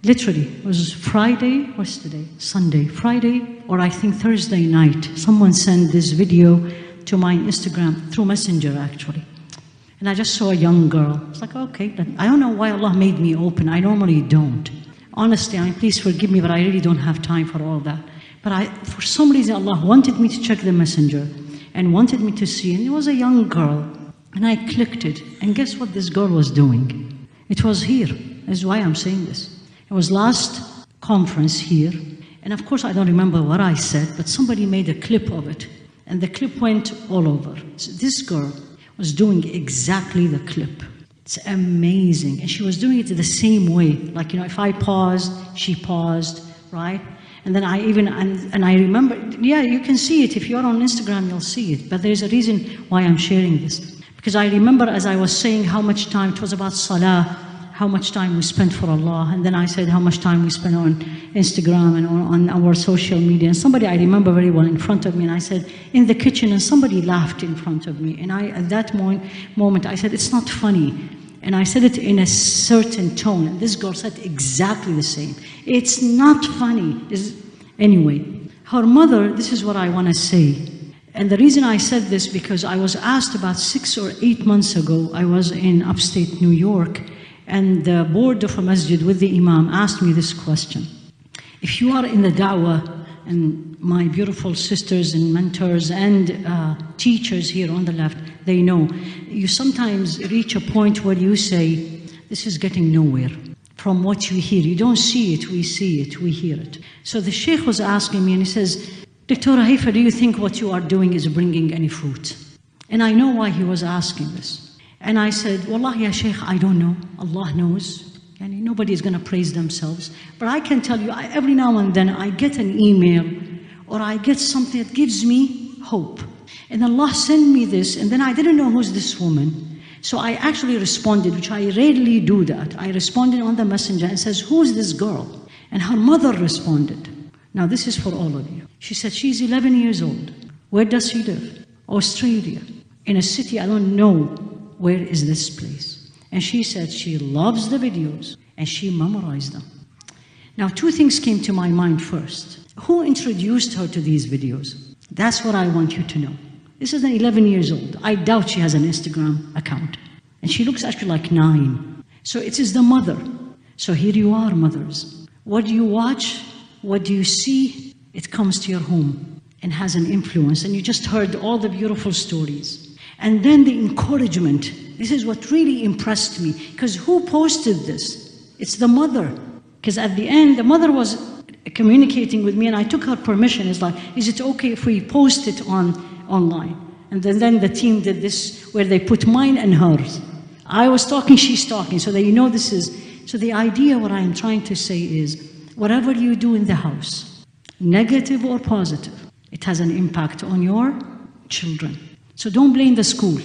Literally, it was Friday, what's today? Sunday, Friday, or I think Thursday night. Someone sent this video to my Instagram, through Messenger actually. And I just saw a young girl. It's like, okay, I don't know why Allah made me open. I normally don't. Honestly, please forgive me, but I really don't have time for all that. But for some reason, Allah wanted me to check the Messenger and wanted me to see. And it was a young girl. And I clicked it. And guess what this girl was doing? It was here. That's why I'm saying this. It was last conference here, and of course I don't remember what I said, but somebody made a clip of it, and the clip went all over. So this girl was doing exactly the clip. It's amazing, and she was doing it the same way. Like, if I paused, she paused, right? And then I remember, yeah, you can see it. If you're on Instagram, you'll see it. But there's a reason why I'm sharing this. Because I remember as I was saying how much time, it was about salah, how much time we spent for Allah, and then I said how much time we spent on Instagram and on our social media. And somebody I remember very well in front of me, and I said, in the kitchen, and somebody laughed in front of me. And at that moment, I said, it's not funny. And I said it in a certain tone, and this girl said exactly the same. It's not funny. Anyway, her mother, this is what I want to say. And the reason I said this, because I was asked about 6 or 8 months ago, I was in upstate New York, and the board of a masjid with the imam asked me this question. If you are in the da'wah, and my beautiful sisters and mentors and teachers here on the left, they know, you sometimes reach a point where you say, this is getting nowhere. From what you hear, you don't see it, we see it, we hear it. So the sheikh was asking me, and he says, Dr. Haifaa, do you think what you are doing is bringing any fruit? And I know why he was asking this. And I said, Wallahi, ya Shaykh, I don't know. Allah knows. Yani nobody is going to praise themselves. But I can tell you, every now and then I get an email or I get something that gives me hope. And Allah sent me this, and then I didn't know who's this woman. So I actually responded, which I rarely do that. I responded on the messenger and says, who's this girl? And her mother responded. Now this is for all of you. She said, she's 11 years old. Where does she live? Australia. In a city I don't know. Where is this place? And she said she loves the videos and she memorized them. Now, 2 things came to my mind first. Who introduced her to these videos? That's what I want you to know. This is an 11 years old. I doubt she has an Instagram account. And she looks actually like 9. So it is the mother. So here you are, mothers. What do you watch? What do you see? It comes to your home and has an influence. And you just heard all the beautiful stories. And then the encouragement. This is what really impressed me. Because who posted this? It's the mother. Because at the end, the mother was communicating with me, and I took her permission. It's like, is it okay if we post it online? And then the team did this, where they put mine and hers. I was talking, she's talking, so that you know this is. So the idea, what I'm trying to say is, whatever you do in the house, negative or positive, it has an impact on your children. So don't blame the school.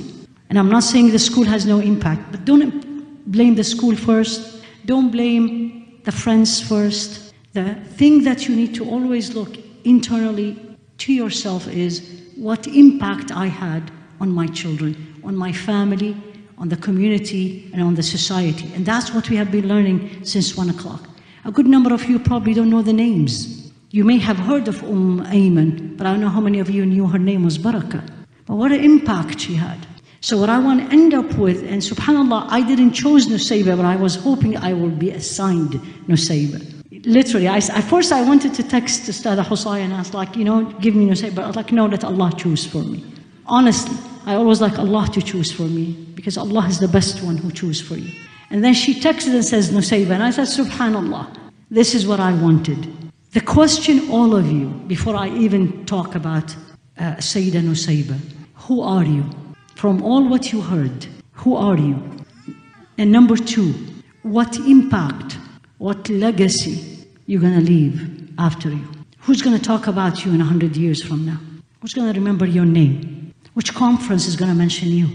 And I'm not saying the school has no impact, but don't blame the school first. Don't blame the friends first. The thing that you need to always look internally to yourself is, what impact I had on my children, on my family, on the community, and on the society. And that's what we have been learning since 1 o'clock. A good number of you probably don't know the names. You may have heard of Ayman, but I don't know how many of you knew her name was Barakah. But what an impact she had. So what I want to end up with, and subhanAllah, I didn't choose Nusayba, but I was hoping I will be assigned Nusayba. Literally, at first I wanted to text Ustad Husay and ask, like, give me Nusayba. But I was like, no, let Allah choose for me. Honestly, I always like Allah to choose for me, because Allah is the best one who chooses for you. And then she texted and says Nusayba, and I said, subhanAllah, this is what I wanted. The question, all of you, before I even talk about Sayyida Nusayba, who are you? From all what you heard, who are you? And number 2, what impact, what legacy you're going to leave after you? Who's going to talk about you in 100 years from now? Who's going to remember your name? Which conference is going to mention you?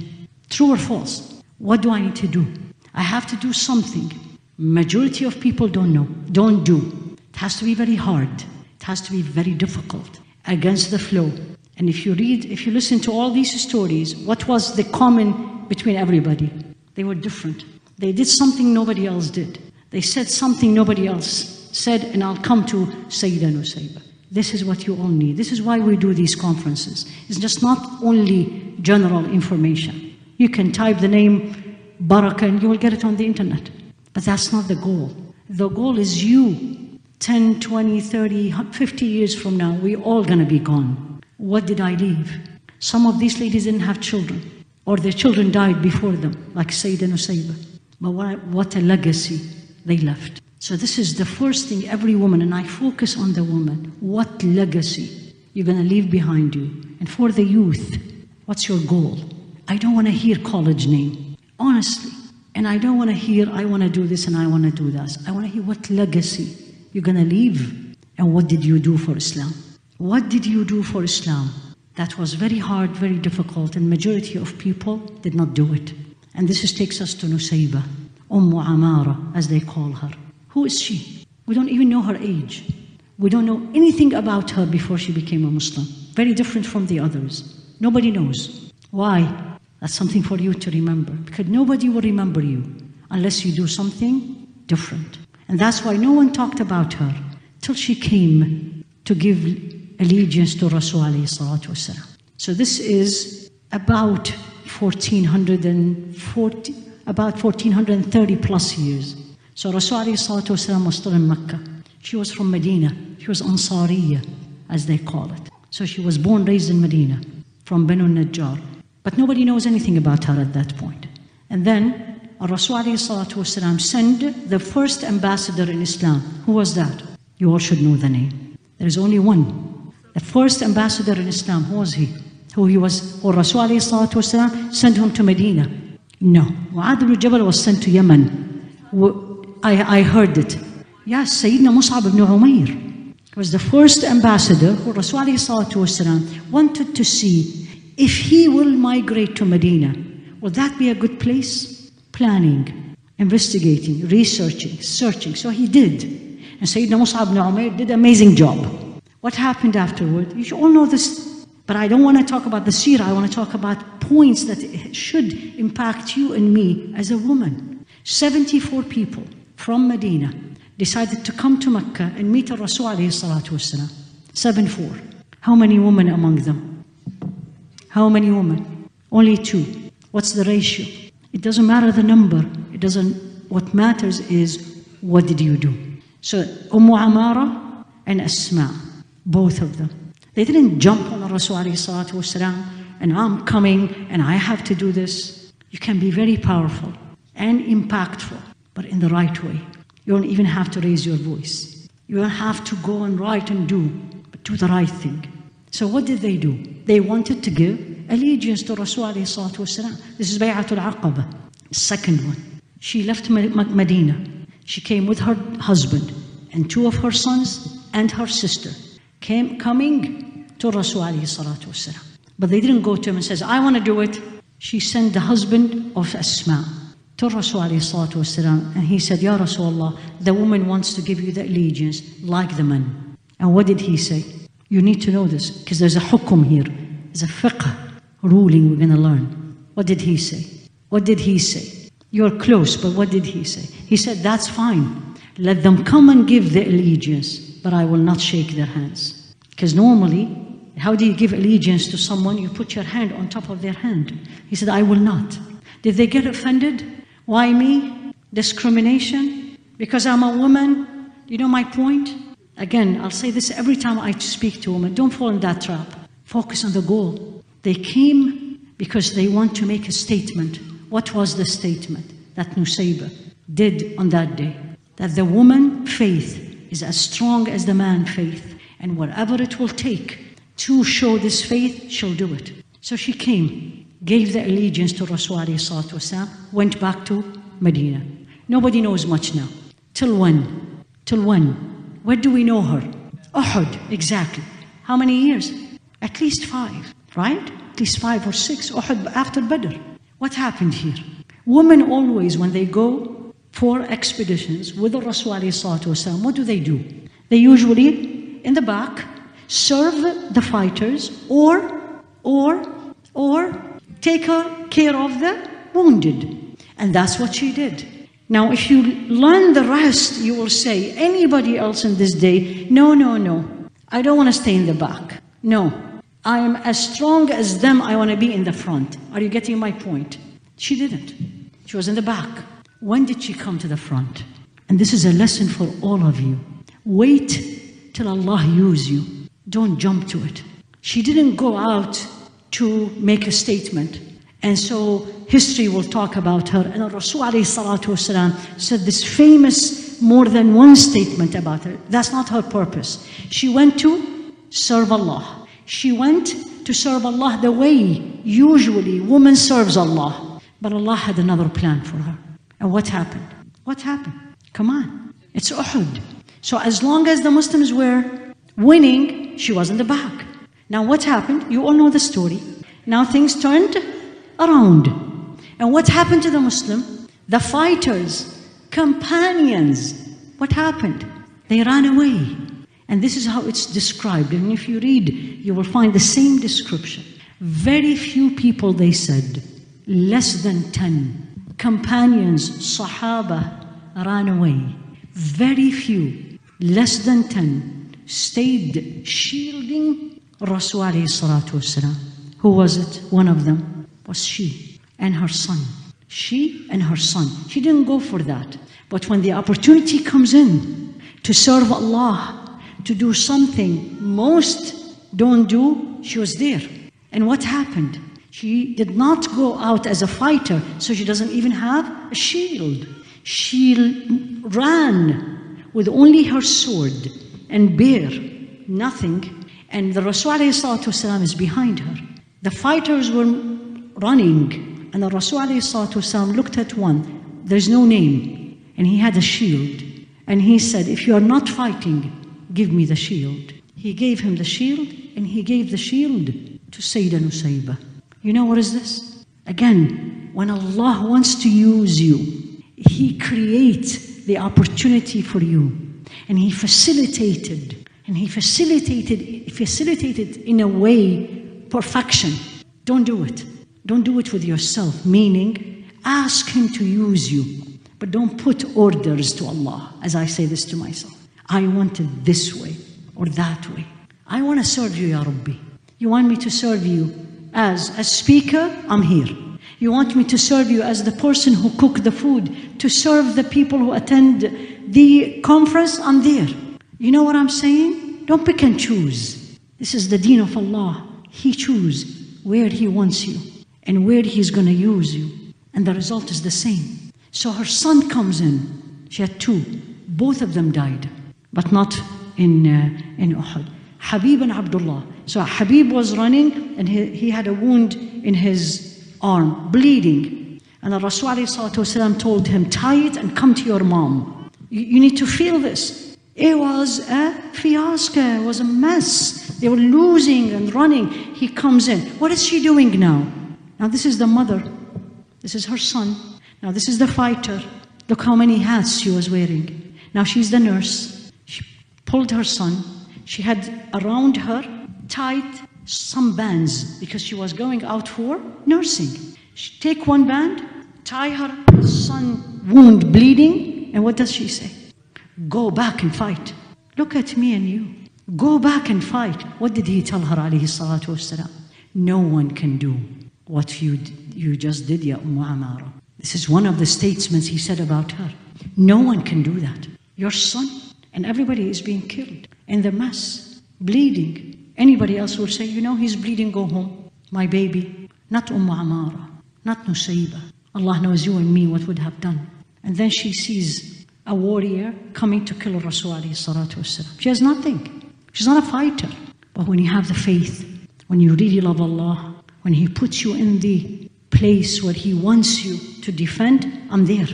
True or false? What do I need to do? I have to do something. Majority of people don't do. It has to be very hard. It has to be very difficult, against the flow. And if you listen to all these stories, what was the common between everybody? They were different. They did something nobody else did. They said something nobody else said, and I'll come to Sayyida Nusayba. This is what you all need. This is why we do these conferences. It's just not only general information. You can type the name Baraka and you will get it on the internet. But that's not the goal. The goal is you. 10, 20, 30, 50 years from now, we're all going to be gone. What did I leave? Some of these ladies didn't have children, or their children died before them, like Sayyida Nusayba. But what a legacy they left. So this is the first thing every woman, and I focus on the woman. What legacy you're going to leave behind you? And for the youth, what's your goal? I don't want to hear college name, honestly. And I don't want to hear, I want to do this and I want to do that. I want to hear what legacy you're going to leave, and what did you do for Islam? What did you do for Islam? That was very hard, very difficult, and majority of people did not do it. And this takes us to Nusayba, Amara, as they call her. Who is she? We don't even know her age. We don't know anything about her before she became a Muslim. Very different from the others. Nobody knows. Why? That's something for you to remember, because nobody will remember you unless you do something different. And that's why no one talked about her till she came to give allegiance to Rasul alayhi salatu wasalam. So this is about 1430 plus years. So Rasul alayhi salatu wasalam was still in Mecca. She was from Medina. She was Ansariya, as they call it. So she was born, raised in Medina, from Banu Najjar. But nobody knows anything about her at that point. And then Rasul alayhi salatu wasalam sent the first ambassador in Islam. Who was that? You all should know the name. There is only one. The first ambassador in Islam, who was he? Who he was? Or Rasul alayhi salatu wasalam sent him to Medina? No. Mu'adh ibn Jabal was sent to Yemen. I heard it. Yes, Sayyidina Mus'ab ibn Umair was the first ambassador who Rasul alayhi salatu wasalam wanted to see if he will migrate to Medina. Will that be a good place? Planning, investigating, researching, searching. So he did. And Sayyidina Mus'ab ibn Umair did an amazing job. What happened afterward? You should all know this, but I don't want to talk about the seerah. I want to talk about points that should impact you and me as a woman. 74 people from Medina decided to come to Mecca and meet Rasul alayhi salatu wasalam. 74. How many women among them? How many women? Only 2. What's the ratio? It doesn't matter the number. What matters is, what did you do? So, Amara and Asma, both of them. They didn't jump on Rasul alayhi salatu wasalam, and I'm coming and I have to do this. You can be very powerful and impactful, but in the right way. You don't even have to raise your voice. You don't have to go and write and do, but do the right thing. So what did they do? They wanted to give allegiance to Rasul alayhi salatu wasalam. This is Bay'atul Aqaba. Second one. She left Medina. She came with her husband and 2 of her sons and her sister, coming to Rasul alayhi salatu wasalam. But they didn't go to him and says, I want to do it. She sent the husband of Asma to Rasul alayhi salatu wasalam, and he said, Ya Rasulullah, the woman wants to give you the allegiance like the man. And what did he say? You need to know this, because there's a hukum here. There's a fiqh ruling we're going to learn. What did he say? What did he say? You're close, but what did he say? He said, that's fine. Let them come and give the allegiance, but I will not shake their hands. Because normally, how do you give allegiance to someone? You put your hand on top of their hand. He said, I will not. Did they get offended? Why me? Discrimination? Because I'm a woman? You know my point? Again, I'll say this every time I speak to women. Don't fall in that trap. Focus on the goal. They came because they want to make a statement. What was the statement that Nusayba did on that day? That the woman faith is as strong as the man faith. And whatever it will take to show this faith, she'll do it. So she came, gave the allegiance to Rasul alayhi salatu wasalam, went back to Medina. Nobody knows much now. Till when? Till when? Where do we know her? Uhud, exactly. How many years? At least 5, right? At least 5 or 6. Uhud after Badr. What happened here? Women always, when they go for expeditions with the Rasul alayhi salatu wasalam, what do? They usually, in the back, serve the fighters or take care of the wounded. And that's what she did. Now, if you learn the rest, you will say, anybody else in this day, no, no, no. I don't want to stay in the back. No. I am as strong as them. I want to be in the front. Are you getting my point? She didn't. She was in the back. When did she come to the front? And this is a lesson for all of you. Wait till Allah use you. Don't jump to it. She didn't go out to make a statement. And so history will talk about her. And Rasul ﷺ said this famous more than one statement about her. That's not her purpose. She went to serve Allah. She went to serve Allah the way usually woman serves Allah. But Allah had another plan for her. And what happened? What happened? Come on. It's Uhud. So as long as the Muslims were winning, she was in the back. Now what happened? You all know the story. Now things turned around. And what happened to the Muslim? The fighters, companions, what happened? They ran away. And this is how it's described. And if you read, you will find the same description. Very few people, they said, less than 10 companions, Sahaba, ran away. Very few, less than 10, stayed shielding Rasul alayhi salatu wasalam. Who was it? One of them was she and her son. She and her son. She didn't go for that. But when the opportunity comes in to serve Allah, to do something most don't do, she was there. And what happened? She did not go out as a fighter, so she doesn't even have a shield. She ran with only her sword and bare nothing, and the Rasul ﷺ is behind her. The fighters were running, and the Rasul ﷺ looked at one. There's no name, and he had a shield. And he said, if you are not fighting, give me the shield. He gave him the shield, and he gave the shield to Sayyidah Nusayba. You know what is this? Again, when Allah wants to use you, He creates the opportunity for you. And He facilitated in a way, perfection. Don't do it. Don't do it with yourself, meaning ask Him to use you. But don't put orders to Allah, as I say this to myself. I want it this way or that way. I want to serve you, Ya Rabbi. You want me to serve you as a speaker? I'm here. You want me to serve you as the person who cook the food, to serve the people who attend the conference? I'm there. You know what I'm saying? Don't pick and choose. This is the deen of Allah. He chooses where He wants you and where He's going to use you. And the result is the same. So her son comes in. She had two. Both of them died, but not in Uhud. Habib and Abdullah. So Habib was running, and he had a wound in his arm, bleeding. And the Rasul ﷺ told him, tie it and come to your mom. You need to feel this. It was a fiasco. It was a mess. They were losing and running. He comes in. What is she doing now? Now this is the mother. This is her son. Now this is the fighter. Look how many hats she was wearing. Now she's the nurse. She pulled her son. She had around her tied some bands because she was going out for nursing. She take one band, tie her son wound bleeding, and what does she say? Go back and fight. Look at me and you. Go back and fight. What did he tell her, alayhi salatu wasalam? No one can do what you just did, ya Amara. This is one of the statements he said about her. No one can do that. Your son and everybody is being killed in the mess, bleeding. Anybody else will say, you know, he's bleeding, go home. My baby, not Amara, not Nusayba. Allah knows you and me what would have done. And then she sees a warrior coming to kill Rasul alayhi salatu wasalam. She has nothing. She's not a fighter. But when you have the faith, when you really love Allah, when He puts you in the place where He wants you to defend, I'm there.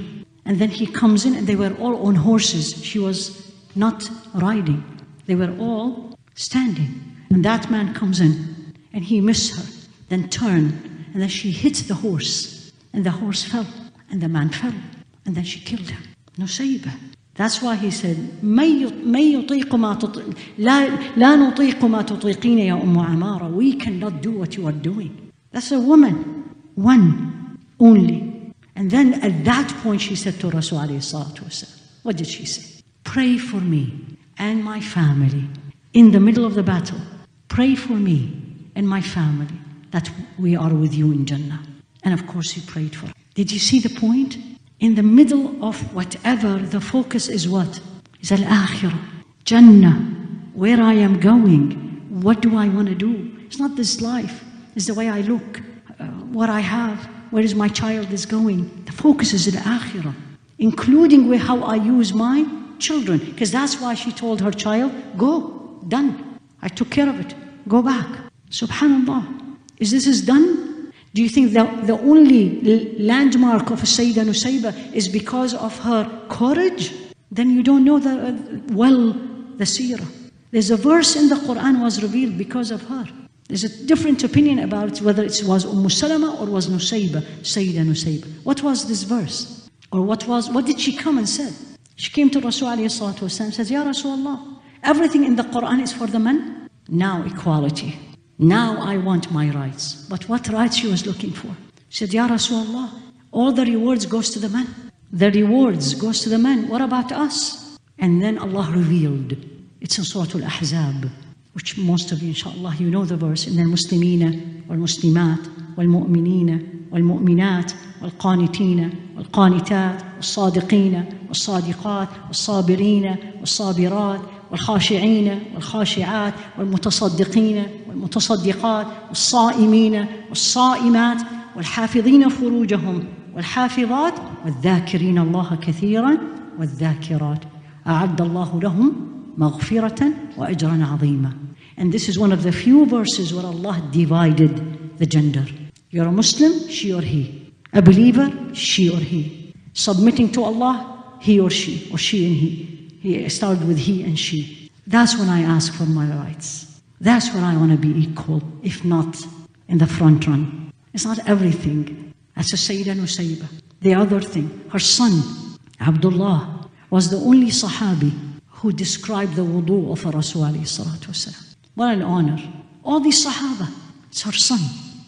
And then He comes in, and they were all on horses. She was not riding. They were all standing. And that man comes in, and he missed her, then turned, and then she hit the horse, and the horse fell, and the man fell, and then she killed him. Nusayba. That's why he said, لا نطيق ما تطيقين يا أم عمارة. We cannot do what you are doing. That's a woman, one only. And then at that point she said to Rasul alayhi salatu wasalam, what did she say? Pray for me and my family in the middle of the battle. Pray for me and my family that we are with you in Jannah. And of course he prayed for her. Did you see the point? In the middle of whatever, the focus is what? Is al-akhirah, Jannah, where I am going. What do I want to do? It's not this life. It's the way I look, what I have, where is my child is going. The focus is al-akhirah, including where how I use my children. Because that's why she told her child, go, done. I took care of it. Go back. Subhanallah. Is this done? Do you think that the only landmark of Sayyidah Nusaybah is because of her courage? Then you don't know the seerah. There's a verse in the Quran was revealed because of her. There's a different opinion about whether it was Salama or was Nusaybah, Sayyidah Nusaybah. What was this verse? Or what did she come and said? She came to Rasul alayhi salatu wasalam and says, Ya Rasulullah, everything in the Quran is for the men. Now equality. Now I want my rights. But what rights she was looking for? She said, Ya Rasulullah, all the rewards goes to the men. The rewards goes to the men. What about us? And then Allah revealed. It's in Surah Al-Ahzab, which most of you, inshallah, you know the verse. إن المسلمين والمسلمات والمؤمنين والمؤمنات والقانتين والقانتات والصادقين والصادقات والصابرين والصابرات والخاشعين والخاشعات والمتصدقين والمتصدقات والصائمين والصائمات والحافظين فروجهم والحافظات والذاكرين الله كثيرا والذاكرات أعد الله لهم مغفرة وأجرا عظيما. And this is one of the few verses where Allah divided the gender. You're a Muslim, she or he. A believer, she or he. Submitting to Allah, he or she and he. He started with he and she. That's when I ask for my rights. That's when I want to be equal, if not in the front run. It's not everything. That's a Sayyidah Nusaybah. The other thing, her son, Abdullah, was the only Sahabi who described the wudu of Rasul alayhi salatu wasalam. What an honor. All these Sahaba, it's her son,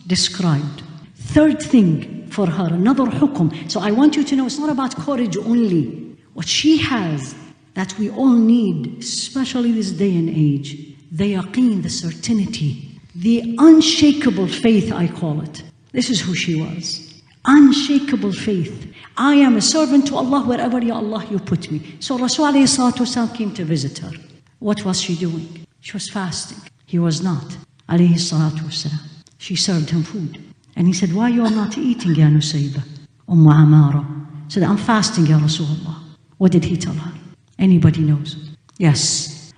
described. Third thing for her, another hukum. So I want you to know, it's not about courage only. What she has, that we all need, especially this day and age, the yaqeen, the certainty, the unshakable faith, I call it. This is who she was. Unshakable faith. I am a servant to Allah wherever, Ya Allah, you put me. So Rasul alayhi salatu wasalam came to visit her. What was she doing? She was fasting. He was not. Alayhi salatu wasalam. She served him food. And he said, why you are not eating, Ya Nusaybah? Amara said, I'm fasting, Ya Rasulullah. What did he tell her? Anybody knows? Yes.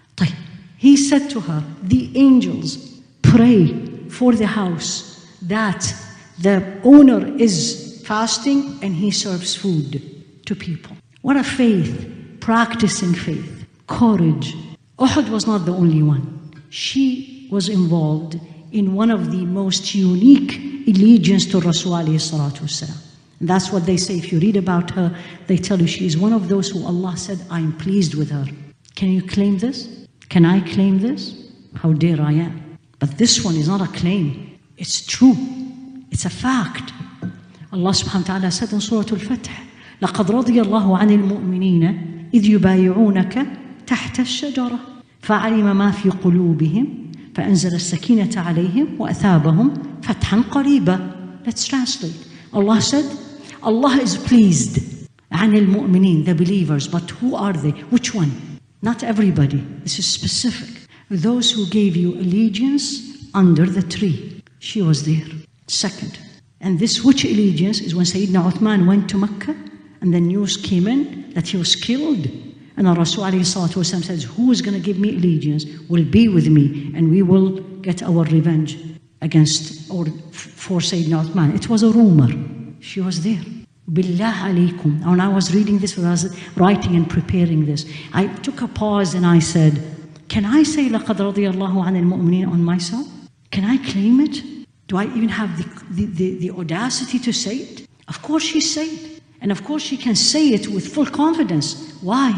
He said to her, the angels pray for the house that the owner is fasting and he serves food to people. What a faith, practicing faith, courage. Uhud was not the only one. She was involved in one of the most unique allegiance to Rasul alayhi salatu wasalam. And that's what they say. If you read about her, they tell you she is one of those who Allah said, I am pleased with her. Can you claim this? Can I claim this? How dare I am. But this one is not a claim. It's true. It's a fact. Allah subhanahu wa ta'ala said in Surah Al-Fath, لَقَدْ رَضِيَ اللَّهُ عَنِ الْمُؤْمِنِينَ إِذْ يُبَايِعُونَكَ تَحْتَ الشَّجَرَةِ فَعَلِمَ مَا فِي قُلُوبِهِمْ فَأَنزَلَ السَّكِينَةَ عَلَيْهِمْ وَأَثَابَهُمْ فَتْحًا قَرِيبًا. Let's translate. Allah said, Allah is pleased. عَنِ الْمُؤْمِنِينَ, the believers. But who are they? Which one? Not everybody. This is specific. Those who gave you allegiance under the tree. She was there. Second. And this which allegiance is when Sayyidina Uthman went to Mecca and the news came in that he was killed. And Rasul alayhi salatu wasalam says, who is going to give me allegiance will be with me and we will get our revenge against or for Sayyidina Uthman. It was a rumor. She was there. Billah alaykum. When I was reading this, when I was writing and preparing this, I took a pause and I said, can I say لَقَدْ رَضِيَ اللَّهُ عَنِ الْمُؤْمِنِينَ on myself? Can I claim it? Do I even have the audacity to say it? Of course she said it. And of course she can say it with full confidence. Why?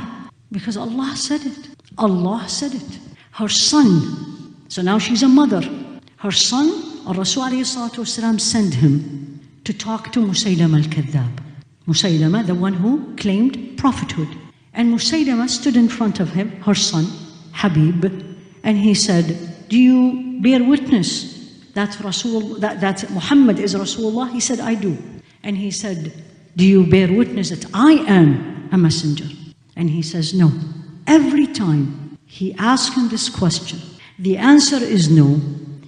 Because Allah said it. Allah said it. Her son. So now she's a mother. Her son, Rasul alayhi salatu wasalam, sent him to talk to Musaylim al-Kadhab. Musaylama, the one who claimed prophethood. And Musaylama stood in front of him, her son, Habib, and he said, do you bear witness that Muhammad is Rasulullah? He said, I do. And he said, do you bear witness that I am a messenger? And he says, no. Every time he asks him this question, the answer is no.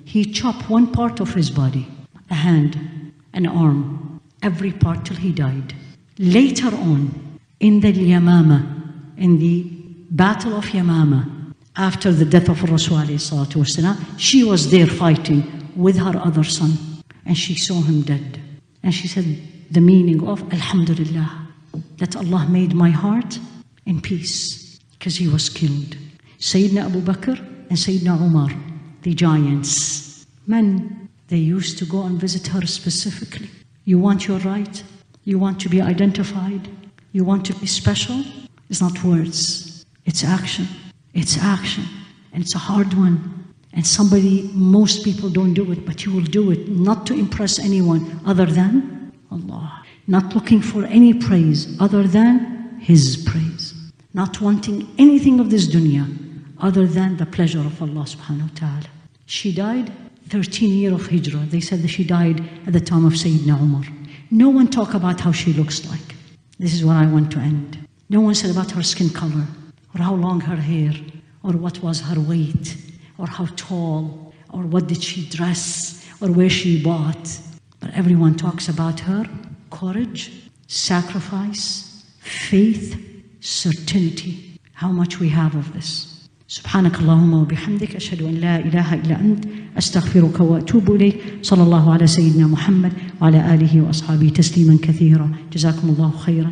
He chopped one part of his body, a hand, an arm, every part till he died. Later on, in the Yamama, in the Battle of Yamama, after the death of Rasul, she was there fighting with her other son, and she saw him dead. And she said the meaning of Alhamdulillah, that Allah made my heart in peace, because he was killed. Sayyidina Abu Bakr and Sayyidina Umar, the giants, men, they used to go and visit her specifically. You want your right? You want to be identified? You want to be special? It's not words, it's action. It's action, and it's a hard one. And most people don't do it, but you will do it, not to impress anyone other than Allah. Not looking for any praise other than His praise. Not wanting anything of this dunya other than the pleasure of Allah subhanahu wa ta'ala. She died 13 years of Hijrah. They said that she died at the time of Sayyidina Umar. No one talked about how she looks like. This is where I want to end. No one said about her skin color, or how long her hair, or what was her weight, or how tall, or what did she dress, or where she bought. But everyone talks about her courage, sacrifice, faith, certainty. How much we have of this. سبحانك اللهم وبحمدك أشهد أن لا إله إلا أنت أستغفرك وأتوب إليك صلى الله على سيدنا محمد وعلى آله وأصحابه تسليما كثيرا جزاكم الله خيرا